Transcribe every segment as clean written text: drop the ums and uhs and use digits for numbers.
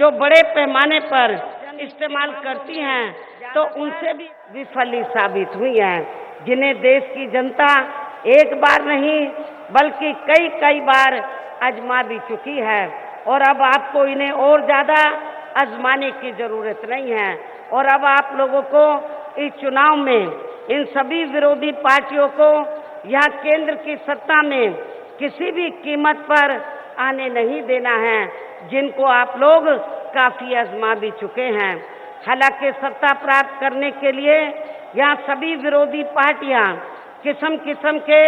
जो बड़े पैमाने पर इस्तेमाल करती हैं तो उनसे भी विफली साबित हुई हैं, जिन्हें देश की जनता एक बार नहीं बल्कि कई कई बार आजमा भी चुकी है। और अब आपको इन्हें और ज़्यादा आजमाने की ज़रूरत नहीं है। और अब आप लोगों को इस चुनाव में इन सभी विरोधी पार्टियों को यहाँ केंद्र की सत्ता में किसी भी कीमत पर आने नहीं देना है, जिनको आप लोग काफ़ी आजमा भी चुके हैं। हालांकि सत्ता प्राप्त करने के लिए यहाँ सभी विरोधी पार्टियाँ किस्म किस्म के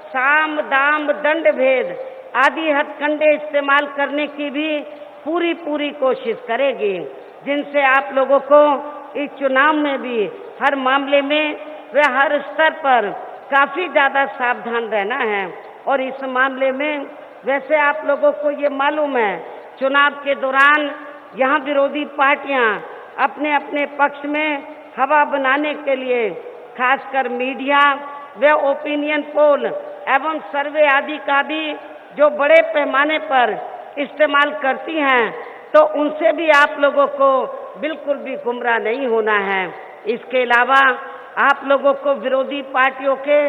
साम दाम दंड भेद आदि हथकंडे इस्तेमाल करने की भी पूरी कोशिश करेगी, जिनसे आप लोगों को इस चुनाव में भी हर मामले में व हर स्तर पर काफ़ी ज़्यादा सावधान रहना है। और इस मामले में वैसे आप लोगों को ये मालूम है, चुनाव के दौरान यहाँ विरोधी पार्टियाँ अपने अपने पक्ष में हवा बनाने के लिए खासकर मीडिया व ओपिनियन पोल एवं सर्वे आदि का भी जो बड़े पैमाने पर इस्तेमाल करती हैं, तो उनसे भी आप लोगों को बिल्कुल भी गुमराह नहीं होना है। इसके अलावा आप लोगों को विरोधी पार्टियों के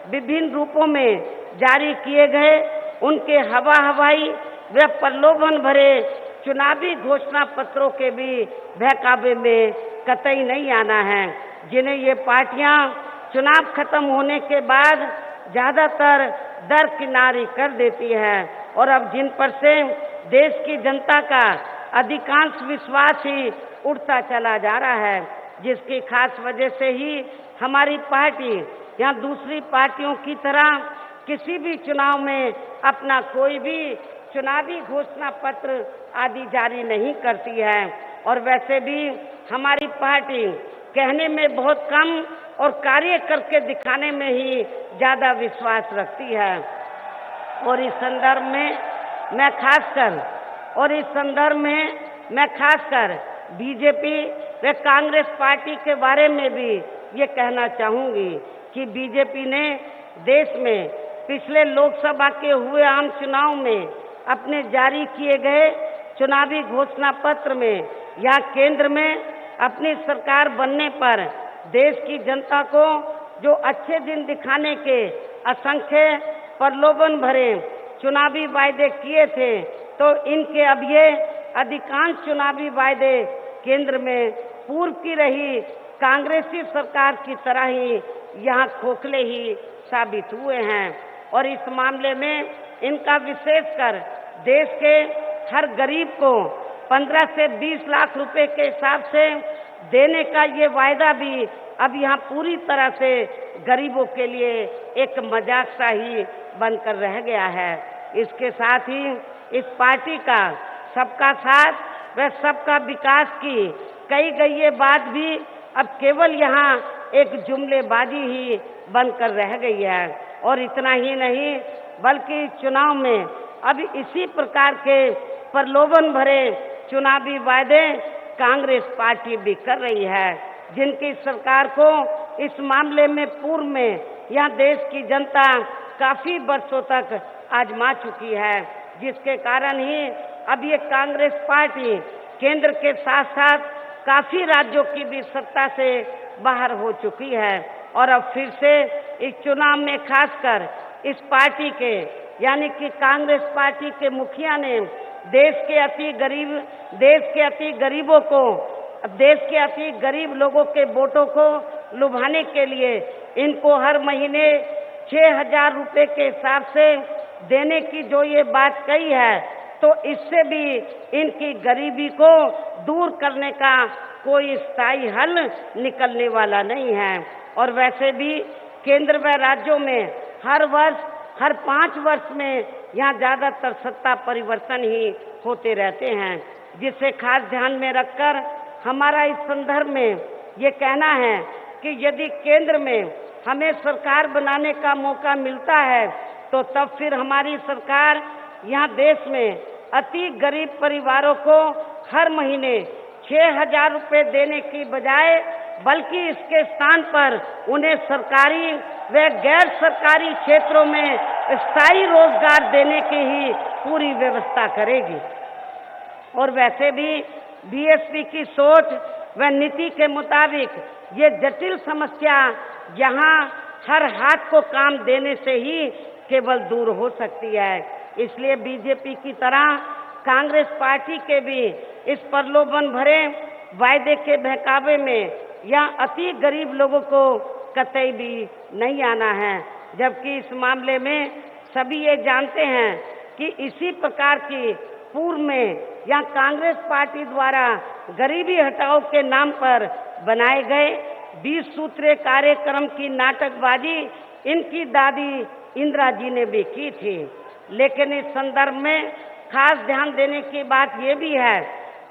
विभिन्न रूपों में जारी किए गए उनके हवाई व प्रलोभन भरे चुनावी घोषणा पत्रों के भी बहकावे में कतई नहीं आना है, जिन्हें ये पार्टियां चुनाव खत्म होने के बाद ज़्यादातर दरकिनारी कर देती है। और अब जिन पर से देश की जनता का अधिकांश विश्वास ही उठता चला जा रहा है, जिसकी खास वजह से ही हमारी पार्टी यहाँ दूसरी पार्टियों की तरह किसी भी चुनाव में अपना कोई भी चुनावी घोषणा पत्र आदि जारी नहीं करती है। और वैसे भी हमारी पार्टी कहने में बहुत कम और कार्य करके दिखाने में ही ज़्यादा विश्वास रखती है। और इस संदर्भ में मैं खासकर बीजेपी व कांग्रेस पार्टी के बारे में भी ये कहना चाहूँगी कि बीजेपी ने देश में पिछले लोकसभा के हुए आम चुनाव में अपने जारी किए गए चुनावी घोषणा पत्र में या केंद्र में अपनी सरकार बनने पर देश की जनता को जो अच्छे दिन दिखाने के असंख्य प्रलोभन भरे चुनावी वायदे किए थे, तो इनके अब ये अधिकांश चुनावी वायदे केंद्र में पूर्व की रही कांग्रेसी सरकार की तरह ही यहाँ खोखले ही साबित हुए हैं। और इस मामले में इनका विशेषकर देश के हर गरीब को 15 से 20 लाख रुपए के हिसाब से देने का ये वायदा भी अब यहाँ पूरी तरह से गरीबों के लिए एक मजाक सा ही बनकर रह गया है। इसके साथ ही इस पार्टी का सबका साथ व सबका विकास की कही गई ये बात भी अब केवल यहाँ एक जुमलेबाजी ही बनकर रह गई है। और इतना ही नहीं बल्कि चुनाव में अब इसी प्रकार के प्रलोभन भरे चुनावी वायदे कांग्रेस पार्टी भी कर रही है, जिनकी सरकार को इस मामले में पूर्व में यह देश की जनता काफ़ी वर्षों तक आजमा चुकी है, जिसके कारण ही अब ये कांग्रेस पार्टी केंद्र के साथ साथ काफ़ी राज्यों की भी सत्ता से बाहर हो चुकी है। और अब फिर से इस चुनाव में खासकर इस पार्टी के यानी कि कांग्रेस पार्टी के मुखिया ने देश के अति गरीब लोगों के वोटों को लुभाने के लिए इनको हर महीने 6,000 रुपये के हिसाब से देने की जो ये बात कही है, तो इससे भी इनकी गरीबी को दूर करने का कोई स्थायी हल निकलने वाला नहीं है। और वैसे भी केंद्र व राज्यों में हर 5 वर्ष में यहाँ ज़्यादातर सत्ता परिवर्तन ही होते रहते हैं, जिसे खास ध्यान में रखकर हमारा इस संदर्भ में ये कहना है कि यदि केंद्र में हमें सरकार बनाने का मौका मिलता है, तो तब फिर हमारी सरकार यहाँ देश में अति गरीब परिवारों को हर महीने 6,000 रुपये देने की बजाय बल्कि इसके स्थान पर उन्हें सरकारी व गैर सरकारी क्षेत्रों में स्थायी रोजगार देने की ही पूरी व्यवस्था करेगी। और वैसे भी बीएसपी की सोच व नीति के मुताबिक ये जटिल समस्या यहाँ हर हाथ को काम देने से ही केवल दूर हो सकती है। इसलिए बीजेपी की तरह कांग्रेस पार्टी के भी इस प्रलोभन भरे वायदे के बहकावे में या अति गरीब लोगों को कतई भी नहीं आना है। जबकि इस मामले में सभी ये जानते हैं कि इसी प्रकार की पूर्व में या कांग्रेस पार्टी द्वारा गरीबी हटाओ के नाम पर बनाए गए 20 सूत्रीय कार्यक्रम की नाटकबाजी इनकी दादी इंदिरा जी ने भी की थी। लेकिन इस संदर्भ में खास ध्यान देने की बात ये भी है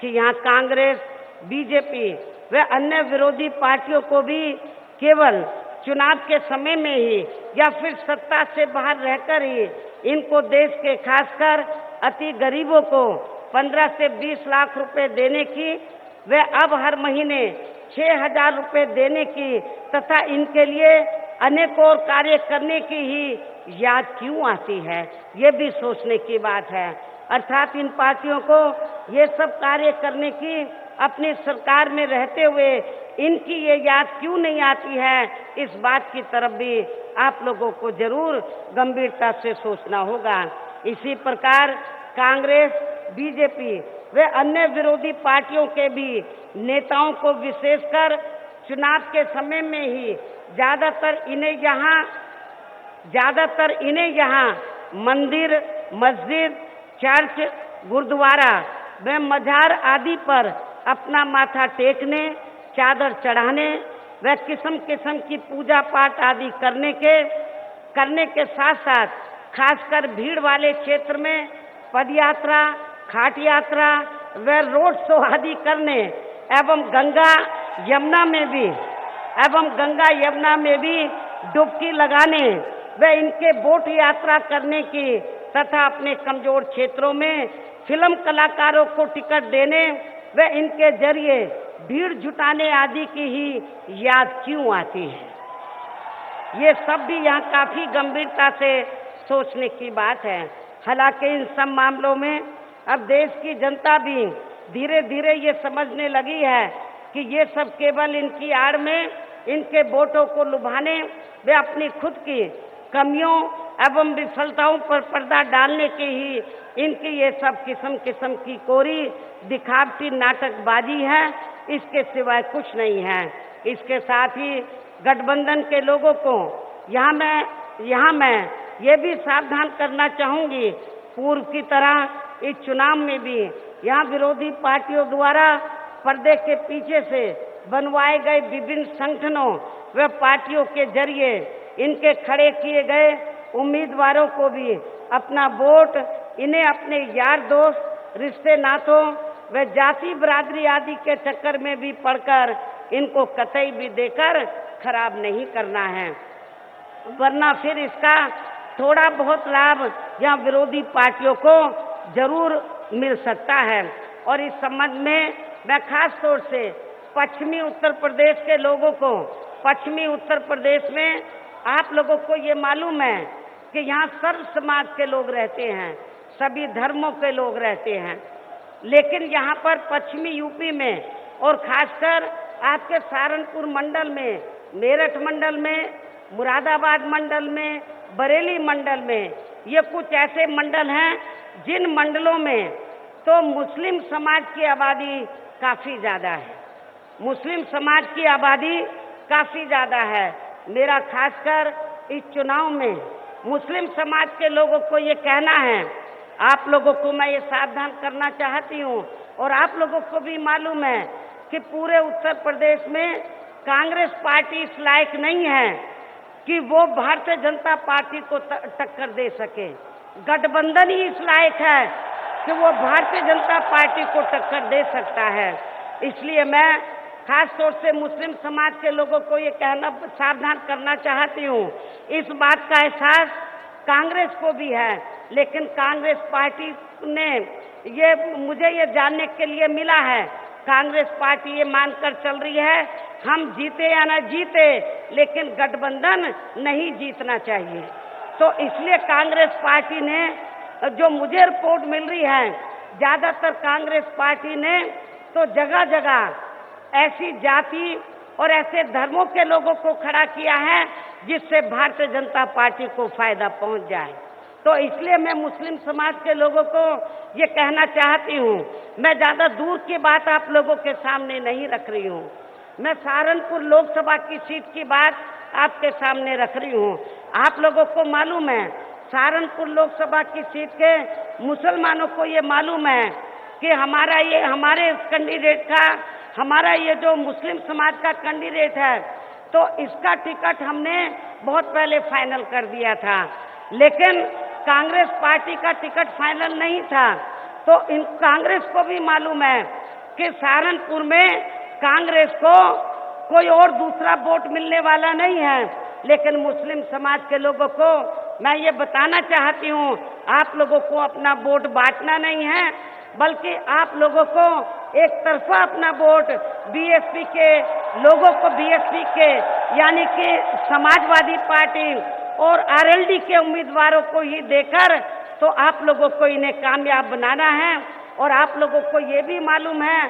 कि यहाँ कांग्रेस, बीजेपी व अन्य विरोधी पार्टियों को भी केवल चुनाव के समय में ही या फिर सत्ता से बाहर रहकर ही इनको देश के खासकर अति गरीबों को 15 से 20 लाख रुपए देने की व अब हर महीने 6,000 रुपए देने की तथा इनके लिए अनेक और कार्य करने की ही याद क्यों आती है, ये भी सोचने की बात है। अर्थात इन पार्टियों को ये सब कार्य करने की अपनी सरकार में रहते हुए इनकी ये याद क्यों नहीं आती है, इस बात की तरफ भी आप लोगों को जरूर गंभीरता से सोचना होगा। इसी प्रकार कांग्रेस, बीजेपी व अन्य विरोधी पार्टियों के भी नेताओं को विशेषकर चुनाव के समय में ही ज्यादातर इन्हें यहाँ मंदिर, मस्जिद, चर्च, गुरुद्वारा व मजार आदि पर अपना माथा टेकने, चादर चढ़ाने व किस्म किस्म की पूजा पाठ आदि करने के साथ साथ खासकर भीड़ वाले क्षेत्र में पदयात्रा, खाट यात्रा व रोड शो आदि करने एवं गंगा यमुना में भी डुबकी लगाने व इनके बोट यात्रा करने की तथा अपने कमजोर क्षेत्रों में फिल्म कलाकारों को टिकट देने व इनके जरिए भीड़ जुटाने आदि की ही याद क्यों आती है। ये सब भी यहाँ काफी गंभीरता से सोचने की बात है। हालांकि इन सब मामलों में अब देश की जनता भी धीरे धीरे ये समझने लगी है कि ये सब केवल इनकी आड़ में इनके वोटों को लुभाने व अपनी खुद की कमियों एवं विफलताओं पर पर्दा डालने की ही इनकी ये सब किस्म किस्म की कोरी दिखावटी नाटकबाजी है, इसके सिवाय कुछ नहीं है। इसके साथ ही गठबंधन के लोगों को यहाँ मैं ये भी सावधान करना चाहूँगी, पूर्व की तरह इस चुनाव में भी यहाँ विरोधी पार्टियों द्वारा पर्दे के पीछे से बनवाए गए विभिन्न संगठनों व पार्टियों के जरिए इनके खड़े किए गए उम्मीदवारों को भी अपना वोट इन्हें अपने यार दोस्त, रिश्ते नातों व जाति बरादरी आदि के चक्कर में भी पड़कर इनको कतई भी देकर खराब नहीं करना है, वरना फिर इसका थोड़ा बहुत लाभ या विरोधी पार्टियों को जरूर मिल सकता है। और इस संबंध में मैं खास तौर से पश्चिमी उत्तर प्रदेश के लोगों को, पश्चिमी उत्तर प्रदेश में आप लोगों को ये मालूम है कि यहाँ सर्व समाज के लोग रहते हैं, सभी धर्मों के लोग रहते हैं, लेकिन यहाँ पर पश्चिमी यूपी में और खासकर आपके सहारनपुर मंडल में, मेरठ मंडल में, मुरादाबाद मंडल में, बरेली मंडल में, ये कुछ ऐसे मंडल हैं जिन मंडलों में तो मुस्लिम समाज की आबादी काफ़ी ज़्यादा है, मुस्लिम समाज की आबादी काफ़ी ज़्यादा है। मेरा खासकर इस चुनाव में मुस्लिम समाज के लोगों को ये कहना है, आप लोगों को मैं ये सावधान करना चाहती हूँ और आप लोगों को भी मालूम है कि पूरे उत्तर प्रदेश में कांग्रेस पार्टी इस लायक नहीं है कि वो भारतीय जनता पार्टी को टक्कर दे सके। गठबंधन ही इस लायक है कि वो भारतीय जनता पार्टी को टक्कर दे सकता है। इसलिए मैं खास तौर से मुस्लिम समाज के लोगों को ये कहना सावधान करना चाहती हूँ। इस बात का एहसास कांग्रेस को भी है, लेकिन कांग्रेस पार्टी ने मुझे ये जानने के लिए मिला है, कांग्रेस पार्टी ये मानकर चल रही है हम जीते या ना जीते लेकिन गठबंधन नहीं जीतना चाहिए। तो इसलिए कांग्रेस पार्टी ने, जो मुझे रिपोर्ट मिल रही है ज़्यादातर कांग्रेस पार्टी ने तो जगह जगह ऐसी जाति और ऐसे धर्मों के लोगों को खड़ा किया है जिससे भारतीय जनता पार्टी को फायदा पहुंच जाए। तो इसलिए मैं मुस्लिम समाज के लोगों को ये कहना चाहती हूँ, मैं ज़्यादा दूर की बात आप लोगों के सामने नहीं रख रही हूँ, मैं सहारनपुर लोकसभा की सीट की बात आपके सामने रख रही हूँ। आप लोगों को मालूम है, सहारनपुर लोकसभा की सीट के मुसलमानों को ये मालूम है कि हमारे कैंडिडेट का, हमारा ये जो मुस्लिम समाज का कैंडिडेट है, तो इसका टिकट हमने बहुत पहले फाइनल कर दिया था, लेकिन कांग्रेस पार्टी का टिकट फाइनल नहीं था। तो इन कांग्रेस को भी मालूम है कि सहारनपुर में कांग्रेस को कोई और दूसरा वोट मिलने वाला नहीं है, लेकिन मुस्लिम समाज के लोगों को मैं ये बताना चाहती हूँ, आप लोगों को अपना वोट बांटना नहीं है, बल्कि आप लोगों को एक तरफा अपना वोट बीएसपी के लोगों को, बीएसपी के यानी कि समाजवादी पार्टी और आरएलडी के उम्मीदवारों को ही देकर तो आप लोगों को इन्हें कामयाब बनाना है। और आप लोगों को ये भी मालूम है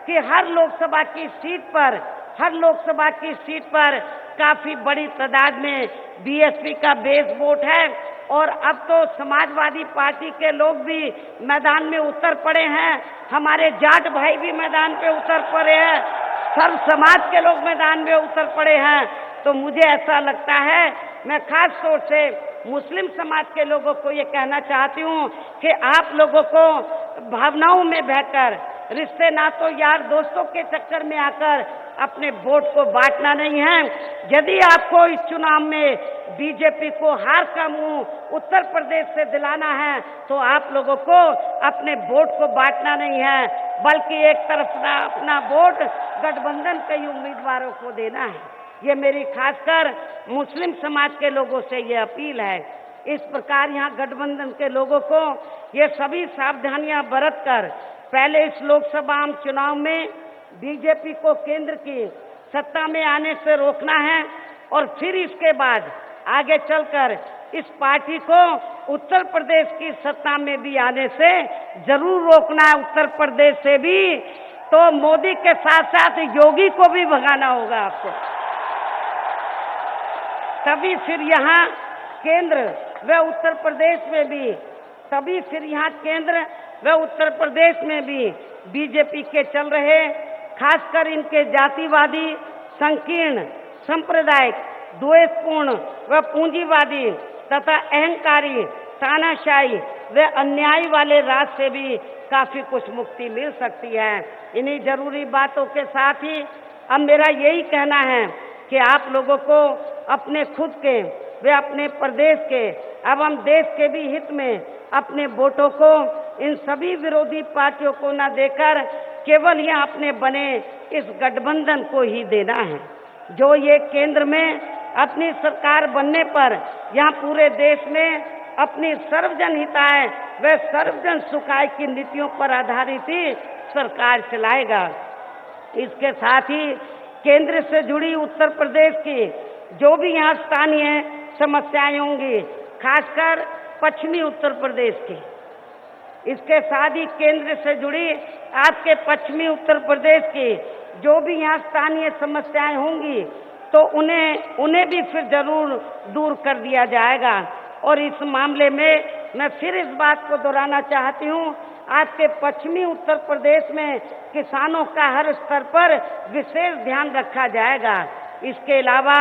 कि हर लोकसभा की सीट पर काफी बड़ी तादाद में बीएसपी का बेस वोट है, और अब तो समाजवादी पार्टी के लोग भी मैदान में उतर पड़े हैं, हमारे जाट भाई भी मैदान पे उतर पड़े हैं, सर्व समाज के लोग मैदान में उतर पड़े हैं। तो मुझे ऐसा लगता है, मैं खास तौर से मुस्लिम समाज के लोगों को ये कहना चाहती हूँ कि आप लोगों को भावनाओं में बहकर, रिश्ते नातों यार दोस्तों के चक्कर में आकर अपने वोट को बांटना नहीं है। यदि आपको इस चुनाव में बीजेपी को हार का मुंह उत्तर प्रदेश से दिलाना है तो आप लोगों को अपने वोट को बांटना नहीं है, बल्कि एक तरफ अपना वोट गठबंधन के उम्मीदवारों को देना है। ये मेरी खासकर मुस्लिम समाज के लोगों से ये अपील है। इस प्रकार यहाँ गठबंधन के लोगों को ये सभी सावधानियां बरतकर पहले इस लोकसभा आम चुनाव में बीजेपी को केंद्र की सत्ता में आने से रोकना है, और फिर इसके बाद आगे चलकर इस पार्टी को उत्तर प्रदेश की सत्ता में भी आने से जरूर रोकना है। उत्तर प्रदेश से भी तो मोदी के साथ साथ योगी को भी भगाना होगा आपको, तभी फिर यहाँ केंद्र व उत्तर प्रदेश में भी, तभी फिर यहाँ केंद्र व उत्तर प्रदेश में भी बीजेपी के चल रहे, खासकर इनके जातिवादी, संकीर्ण, सांप्रदायिक, द्वेषपूर्ण व पूंजीवादी तथा अहंकारी, तानाशाही व अन्याय वाले राज से भी काफी कुछ मुक्ति मिल सकती है। इन्हीं जरूरी बातों के साथ ही अब मेरा यही कहना है कि आप लोगों को अपने खुद के वे अपने प्रदेश के एवं देश के भी हित में अपने वोटों को इन सभी विरोधी पार्टियों को न देकर केवल यहाँ अपने बने इस गठबंधन को ही देना है, जो ये केंद्र में अपनी सरकार बनने पर यहाँ पूरे देश में अपनी सर्वजन हिताय व सर्वजन सुखाय की नीतियों पर आधारित ही सरकार चलाएगा। इसके साथ ही केंद्र से जुड़ी उत्तर प्रदेश की जो भी यहाँ स्थानीय समस्याएं होंगी, खासकर पश्चिमी उत्तर प्रदेश की, इसके साथ ही केंद्र से जुड़ी आपके पश्चिमी उत्तर प्रदेश की जो भी यहाँ स्थानीय समस्याएं होंगी तो उन्हें भी फिर जरूर दूर कर दिया जाएगा। और इस मामले में मैं फिर इस बात को दोहराना चाहती हूँ, आपके पश्चिमी उत्तर प्रदेश में किसानों का हर स्तर पर विशेष ध्यान रखा जाएगा। इसके अलावा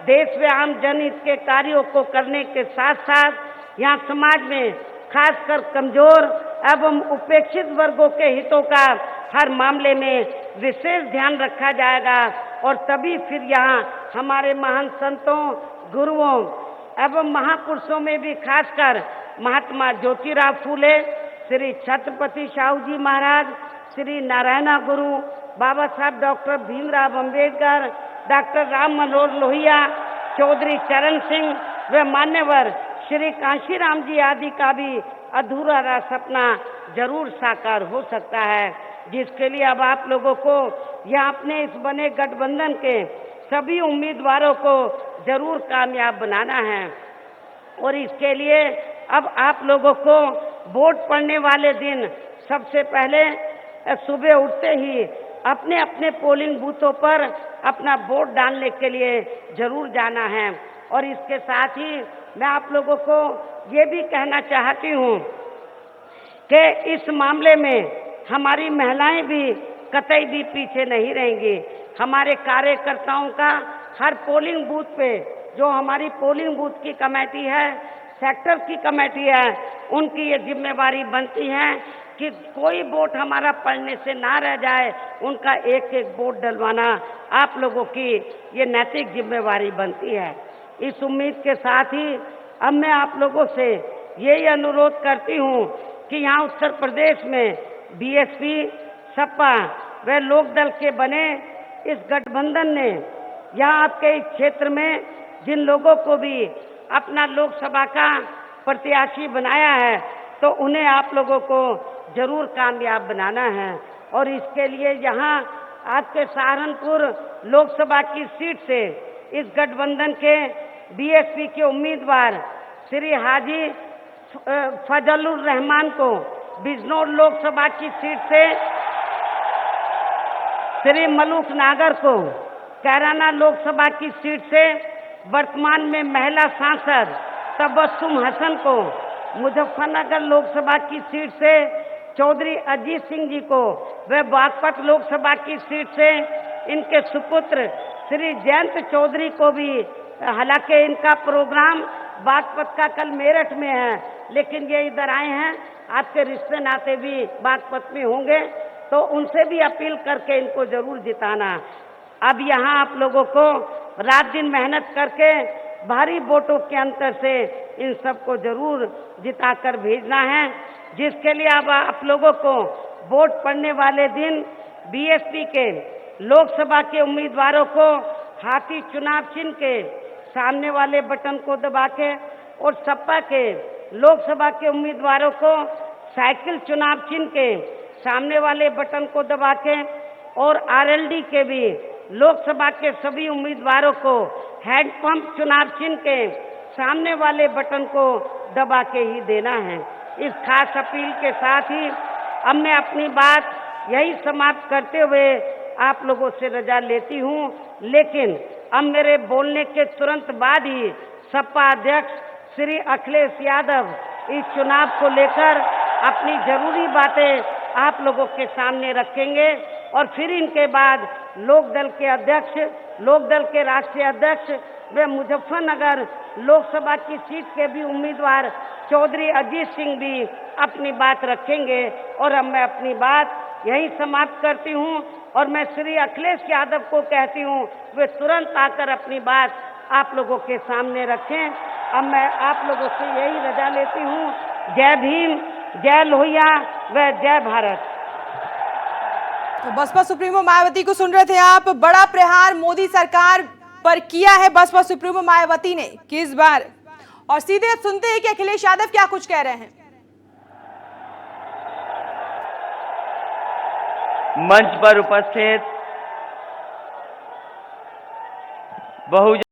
देश व आम जनहित के कार्यों को करने के साथ साथ यहाँ समाज में खासकर कमजोर एवं उपेक्षित वर्गों के हितों का हर मामले में विशेष ध्यान रखा जाएगा। और तभी फिर यहाँ हमारे महान संतों, गुरुओं एवं महापुरुषों में भी खासकर महात्मा ज्योतिराव फूले, श्री छत्रपति शाहू जी महाराज, श्री नारायण गुरु, बाबा साहब डॉक्टर भीमराव अंबेडकर, डॉक्टर राम मनोहर लोहिया, चौधरी चरण सिंह व मान्यवर श्री कांशीराम जी आदि का भी अधूरा रहा सपना जरूर साकार हो सकता है, जिसके लिए अब आप लोगों को या अपने इस बने गठबंधन के सभी उम्मीदवारों को जरूर कामयाब बनाना है। और इसके लिए अब आप लोगों को वोट पड़ने वाले दिन सबसे पहले सुबह उठते ही अपने अपने पोलिंग बूथों पर अपना वोट डालने के लिए जरूर जाना है। और इसके साथ ही मैं आप लोगों को ये भी कहना चाहती हूँ कि इस मामले में हमारी महिलाएं भी कतई भी पीछे नहीं रहेंगी। हमारे कार्यकर्ताओं का हर पोलिंग बूथ पे, जो हमारी पोलिंग बूथ की कमेटी है, सेक्टर की कमेटी है, उनकी ये जिम्मेवारी बनती है कि कोई वोट हमारा पड़ने से ना रह जाए, उनका एक एक वोट डलवाना आप लोगों की ये नैतिक जिम्मेवारी बनती है। इस उम्मीद के साथ ही अब मैं आप लोगों से यही अनुरोध करती हूँ कि यहाँ उत्तर प्रदेश में बीएसपी, सपा व लोकदल के बने इस गठबंधन ने यहाँ आपके इस क्षेत्र में जिन लोगों को भी अपना लोकसभा का प्रत्याशी बनाया है, तो उन्हें आप लोगों को जरूर कामयाब बनाना है। और इसके लिए यहाँ आपके सहारनपुर लोकसभा की सीट से इस गठबंधन के बीएसपी के उम्मीदवार श्री हाजी फजलुर रहमान को बिजनौर लोकसभा की सीट से, श्री मलूक नागर को कैराना लोकसभा की सीट से, वर्तमान में महिला सांसद तबस्सुम हसन को मुजफ्फरनगर लोकसभा की सीट से, चौधरी अजीत सिंह जी को व बागपत लोकसभा की सीट से इनके सुपुत्र श्री जयंत चौधरी को भी, हालांकि इनका प्रोग्राम बागपत का कल मेरठ में है, लेकिन ये इधर आए हैं, आपके रिश्ते नाते भी बागपत में होंगे, तो उनसे भी अपील करके इनको जरूर जिताना। अब यहाँ आप लोगों को रात दिन मेहनत करके भारी वोटों के अंतर से इन सबको जरूर जिताकर भेजना है, जिसके लिए अब आप लोगों को वोट पड़ने वाले दिन बीएसपी के लोकसभा के उम्मीदवारों को हाथी चुनाव चिन्ह के सामने वाले बटन को दबा के, और सपा के लोकसभा के उम्मीदवारों को साइकिल चुनाव चिन्ह के सामने वाले बटन को दबा के, और आरएलडी के भी लोकसभा के सभी उम्मीदवारों को हैंडपंप चुनाव चिन्ह के सामने वाले बटन को दबा के ही देना है। इस खास अपील के साथ ही अब मैं अपनी बात यही समाप्त करते हुए आप लोगों से रजा लेती हूँ, लेकिन अब मेरे बोलने के तुरंत बाद ही सपा अध्यक्ष श्री अखिलेश यादव इस चुनाव को लेकर अपनी जरूरी बातें आप लोगों के सामने रखेंगे, और फिर इनके बाद लोकदल के अध्यक्ष, लोकदल के राष्ट्रीय अध्यक्ष वे मुजफ्फरनगर लोकसभा की सीट के भी उम्मीदवार चौधरी अजीत सिंह भी अपनी बात रखेंगे। और अब मैं अपनी बात यही समाप्त करती हूँ, और मैं श्री अखिलेश यादव को कहती हूँ वे तुरंत आकर अपनी बात आप लोगों के सामने रखें। अब मैं आप लोगों से यही रजा लेती हूँ। जय भीम, जय लोहिया व जय भारत। तो बसपा सुप्रीमो मायावती को सुन रहे थे आप। बड़ा प्रहार मोदी सरकार पर किया है बसपा सुप्रीमो मायावती ने किस बार, और सीधे सुनते हैं कि अखिलेश यादव क्या कुछ कह रहे हैं। मंच पर उपस्थित बहुजन